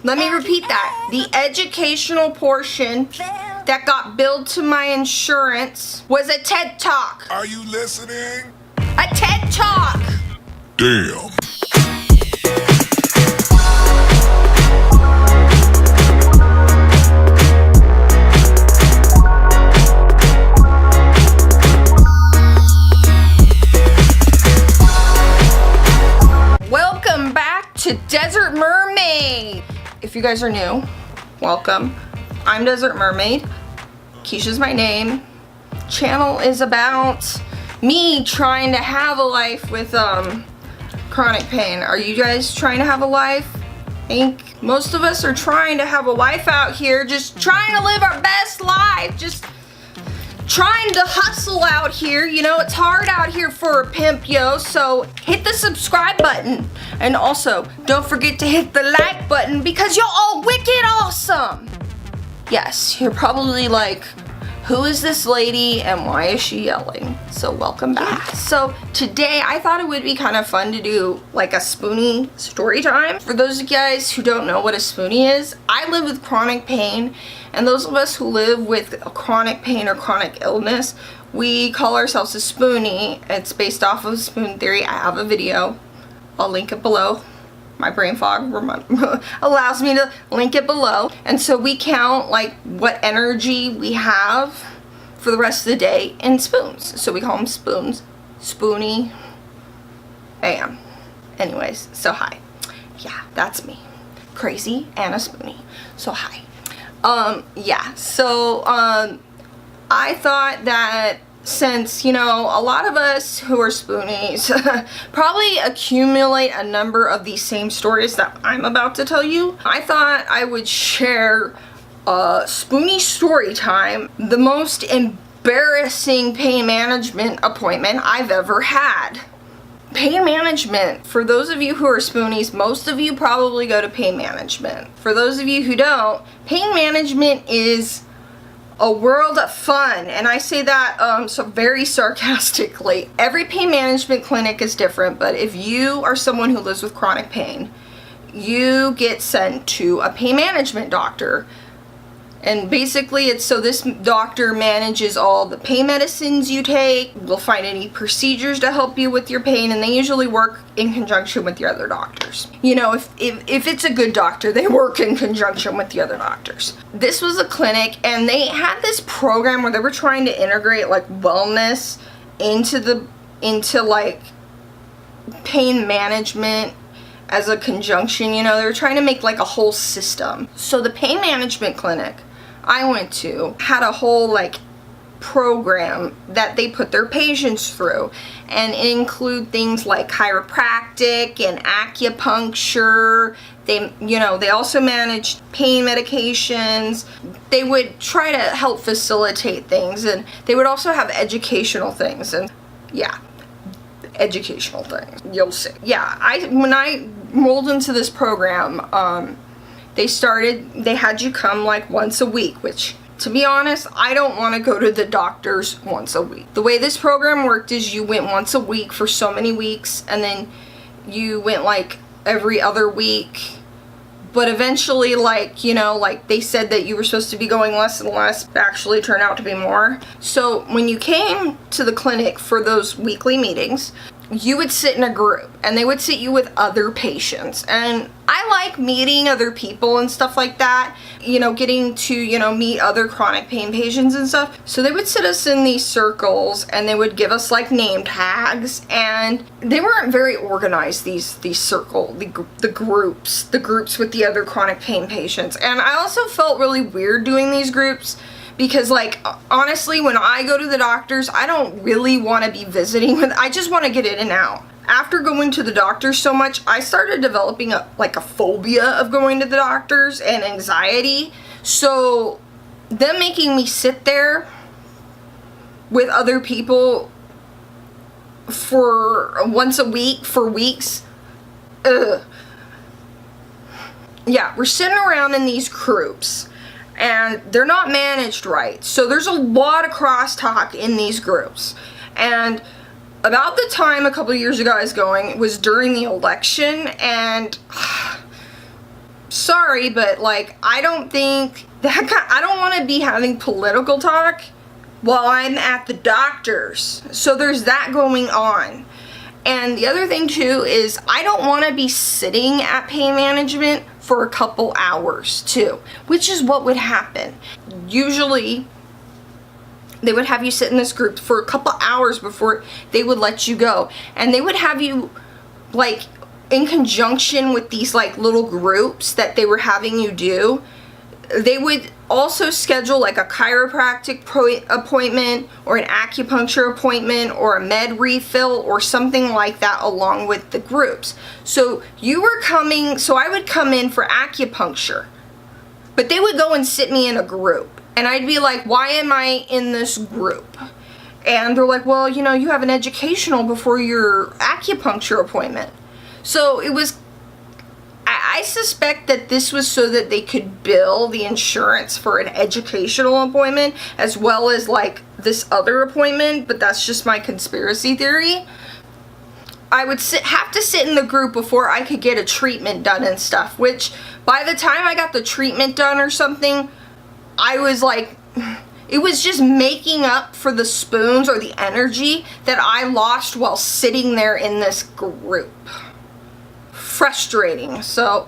Let me repeat that. The educational portion that got billed to my insurance was a TED Talk. Are you listening? A TED Talk. Damn. Welcome back to Desert Mermaid. If you guys are new, welcome. I'm Desert Mermaid. Keisha's my name. Channel is about me trying to have a life with chronic pain. Are you guys trying to have a life? I think most of us are trying to have a life out here, just trying to live our best life, just trying to hustle out here. You know, it's hard out here for a pimp, yo, so hit the subscribe button. And also, don't forget to hit the like button because you're all wicked awesome. Yes, you're probably like, who is this lady and why is she yelling? So welcome back. So today I thought it would be kind of fun to do like a Spoonie story time. For those of you guys who don't know what a Spoonie is, I live with chronic pain, and those of us who live with a chronic pain or chronic illness, we call ourselves a Spoonie. It's based off of spoon theory. I have a video. I'll link it below. My brain fog allows me to link it below. And so we count like what energy we have for the rest of the day in spoons. So we call them spoons. Spoonie. Bam. Anyways, so hi. Yeah, that's me. Crazy and a Spoonie. So hi. Yeah, so I thought that since, you know, a lot of us who are Spoonies probably accumulate a number of these same stories that I'm about to tell you, I thought I would share Spoonie story time, the most embarrassing pain management appointment I've ever had. Pain management, for those of you who are Spoonies, most of you probably go to pain management. For those of you who don't, pain management is a world of fun, and I say that so very sarcastically. Every pain management clinic is different, but if you are someone who lives with chronic pain, you get sent to a pain management doctor. And basically it's so this doctor manages all the pain medicines you take, will find any procedures to help you with your pain, and they usually work in conjunction with the other doctors. You know, if it's a good doctor, they work in conjunction with the other doctors. This was a clinic, and they had this program where they were trying to integrate like wellness into like pain management as a conjunction. You know, they were trying to make like a whole system. So the pain management clinic I went to had a whole like program that they put their patients through, and it include things like chiropractic and acupuncture. They also managed pain medications. They would try to help facilitate things, and they would also have educational things, and yeah, educational things, you'll see. Yeah, when I rolled into this program, they had you come like once a week, which, to be honest, I don't want to go to the doctors once a week. The way this program worked is you went once a week for so many weeks, and then you went like every other week. But eventually, like, you know, like they said that you were supposed to be going less and less, but actually turned out to be more. So when you came to the clinic for those weekly meetings, you would sit in a group, and they would sit you with other patients. And I like meeting other people and stuff like that, you know, getting to, you know, meet other chronic pain patients and stuff. So they would sit us in these circles, and they would give us like name tags, and they weren't very organized, the groups with the other chronic pain patients. And I also felt really weird doing these groups, because like, honestly, when I go to the doctors, I don't really want to be visiting with, I just want to get in and out. After going to the doctors so much, I started developing a phobia of going to the doctors and anxiety. So them making me sit there with other people for once a week for weeks, yeah, we're sitting around in these groups, and they're not managed right. So there's a lot of crosstalk in these groups. And about the time a couple of years ago I was going, it was during the election, and sorry, but like, I don't think that I don't want to be having political talk while I'm at the doctor's. So there's that going on. And the other thing too is I don't want to be sitting at pain management for a couple hours too, which is what would happen. Usually they would have you sit in this group for a couple hours before they would let you go. And they would have you like in conjunction with these like little groups that they were having you do. They would also schedule like a chiropractic appointment or an acupuncture appointment or a med refill or something like that along with the groups. So you were coming, so I would come in for acupuncture, but they would go and sit me in a group. And I'd be like, why am I in this group? And they're like, well, you know, you have an educational before your acupuncture appointment. So it was, I suspect that this was so that they could bill the insurance for an educational appointment as well as like this other appointment, but that's just my conspiracy theory. I would have to sit in the group before I could get a treatment done and stuff, which by the time I got the treatment done or something, I was like, it was just making up for the spoons or the energy that I lost while sitting there in this group. Frustrating. So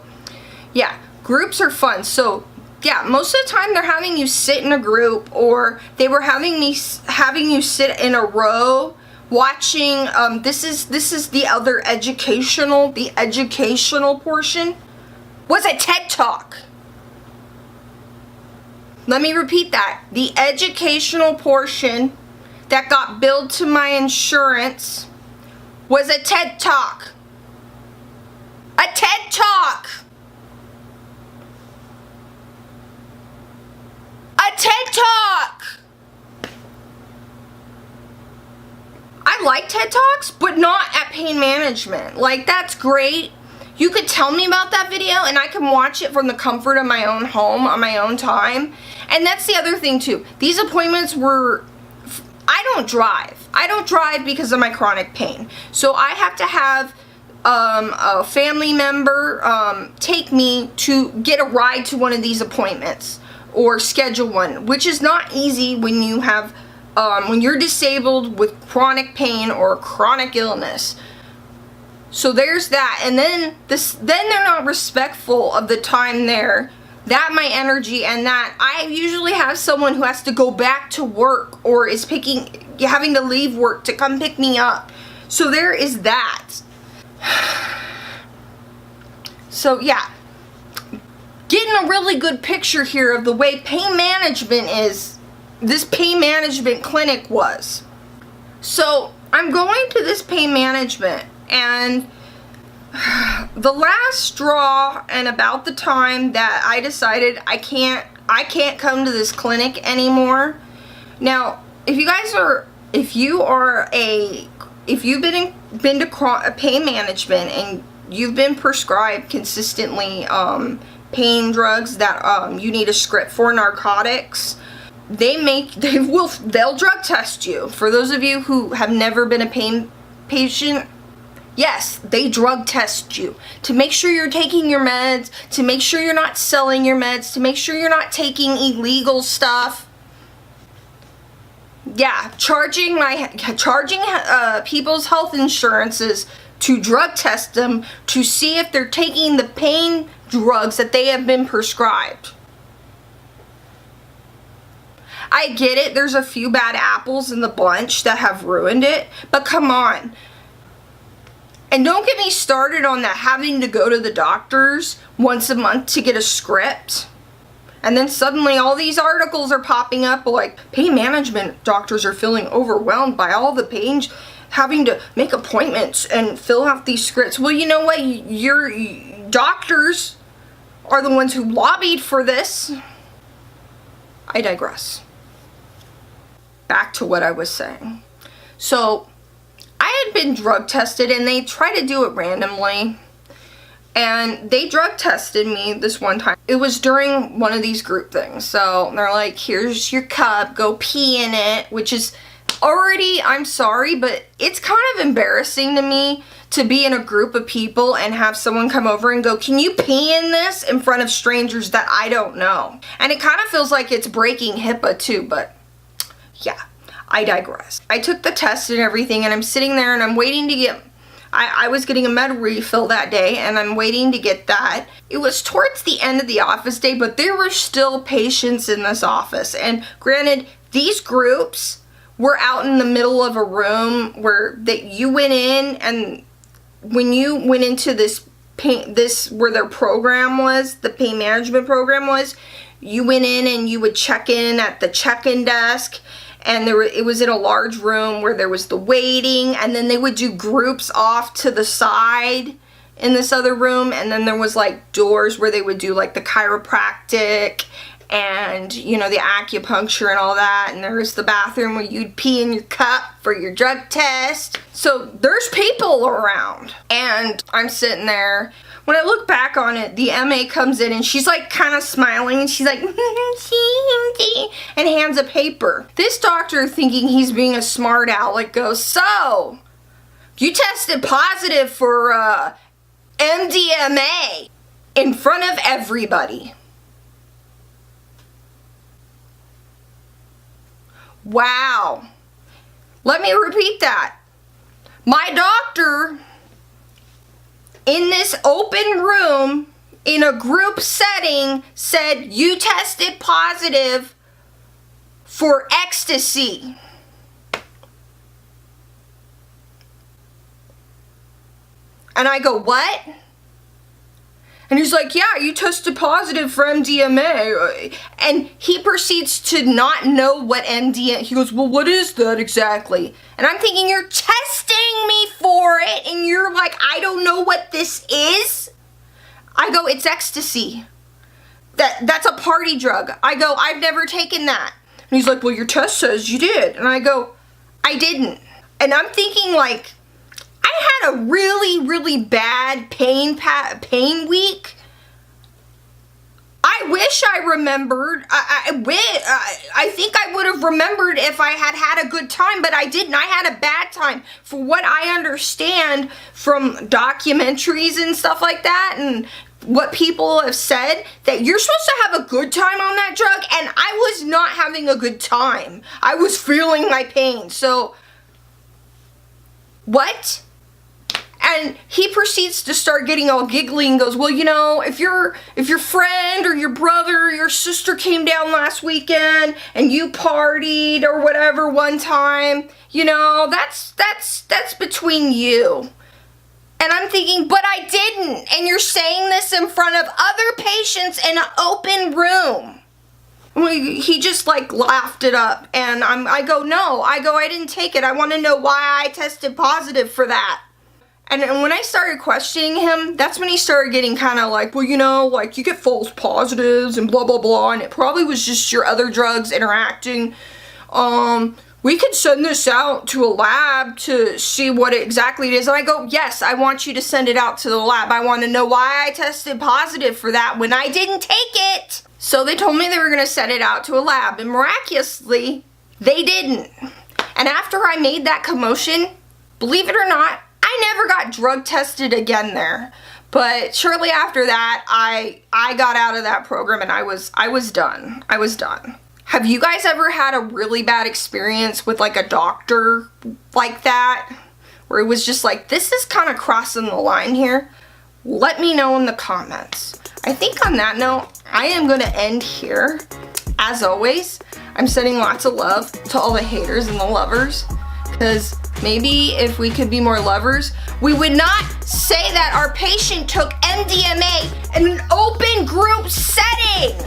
yeah, groups are fun. So yeah, most of the time they're having you sit in a group, or they were having you sit in a row watching this is the other educational portion was a TED Talk. Let me repeat that. The educational portion that got billed to my insurance was a TED Talk. A TED Talk! A TED Talk! I like TED Talks, but not at pain management. Like, that's great. You could tell me about that video and I can watch it from the comfort of my own home on my own time. And that's the other thing too. These appointments were, I don't drive. I don't drive because of my chronic pain. So I have to have a family member take me to get a ride to one of these appointments or schedule one, which is not easy when you have when you're disabled with chronic pain or chronic illness. So there's that. And then they're not respectful of the time there, that my energy, and that I usually have someone who has to go back to work or is having to leave work to come pick me up. So there is that. So yeah, getting a really good picture here of the way pain management is, this pain management clinic was. So I'm going to this pain management, and the last straw, and about the time that I decided I can't come to this clinic anymore. Now, if you've been to pain management and you've been prescribed consistently pain drugs that you need a script for, narcotics, they'll drug test you. For those of you who have never been a pain patient, yes, they drug test you to make sure you're taking your meds, to make sure you're not selling your meds, to make sure you're not taking illegal stuff. Yeah, charging people's health insurances to drug test them to see if they're taking the pain drugs that they have been prescribed. I get it, there's a few bad apples in the bunch that have ruined it, but come on. And don't get me started on that having to go to the doctors once a month to get a script. And then suddenly all these articles are popping up like pain management doctors are feeling overwhelmed by all the pain, having to make appointments and fill out these scripts. Well, you know what? Your doctors are the ones who lobbied for this. I digress. Back to what I was saying. So I had been drug tested, and they try to do it randomly. And they drug tested me this one time. It was during one of these group things. So they're like, here's your cup, go pee in it, which is Already, I'm sorry, but it's kind of embarrassing to me to be in a group of people and have someone come over and go, can you pee in this in front of strangers that I don't know? And it kind of feels like it's breaking HIPAA too, but yeah, I digress. I took the test and everything, and I'm sitting there and I'm waiting to get, I was getting a med refill that day, and I'm waiting to get that. It was towards the end of the office day, but there were still patients in this office. And granted, these groups were out in the middle of a room where that you went in, and when you went into this where their program was, the pain management program was, you went in and you would check in at the check-in desk. And it was in a large room where there was the waiting, and then they would do groups off to the side in this other room, and then there was like doors where they would do like the chiropractic and, you know, the acupuncture and all that, and there was the bathroom where you'd pee in your cup for your drug test. So there's people around, and I'm sitting there. When I look back on it, the MA comes in and she's like kind of smiling, and she's like, and hands a paper. This doctor, thinking he's being a smart aleck, goes, so, you tested positive for MDMA in front of everybody. Wow. Let me repeat that. My doctor, in this open room, in a group setting, said you tested positive for ecstasy. And I go, what? And he's like, yeah, you tested positive for MDMA. And he proceeds to not know what MDMA, he goes, well, what is that exactly? And I'm thinking, you're testing me for it, and you're like, I don't know what this is? I go, it's ecstasy. That's a party drug. I go, I've never taken that. And he's like, well, your test says you did. And I go, I didn't. And I'm thinking, like, I had a really, really bad pain week. I wish I remembered. I think I would have remembered if I had had a good time, but I didn't. I had a bad time. For what I understand from documentaries and stuff like that, and what people have said, that you're supposed to have a good time on that drug, and I was not having a good time. I was feeling my pain. So, what? And he proceeds to start getting all giggly and goes, well, you know, if your friend or your brother or your sister came down last weekend and you partied or whatever one time, you know, that's between you. And I'm thinking, but I didn't. And you're saying this in front of other patients in an open room. He just like laughed it up. And I go, no. I didn't take it. I want to know why I tested positive for that. And when I started questioning him, that's when he started getting kind of like, well, you know, like you get false positives and blah, blah, blah. And it probably was just your other drugs interacting. We could send this out to a lab to see what exactly it is. And I go, yes, I want you to send it out to the lab. I want to know why I tested positive for that when I didn't take it. So they told me they were going to send it out to a lab. And miraculously, they didn't. And after I made that commotion, believe it or not, I never got drug tested again there. But shortly after that, I got out of that program, and I was done. I was done. Have you guys ever had a really bad experience with like a doctor like that? Where it was just like, this is kind of crossing the line here? Let me know in the comments. I think on that note, I am going to end here. As always, I'm sending lots of love to all the haters and the lovers. Because maybe if we could be more lovers, we would not say that our patient took MDMA in an open group setting.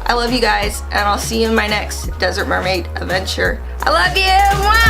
I love you guys, and I'll see you in my next Desert Mermaid adventure. I love you. Mwah!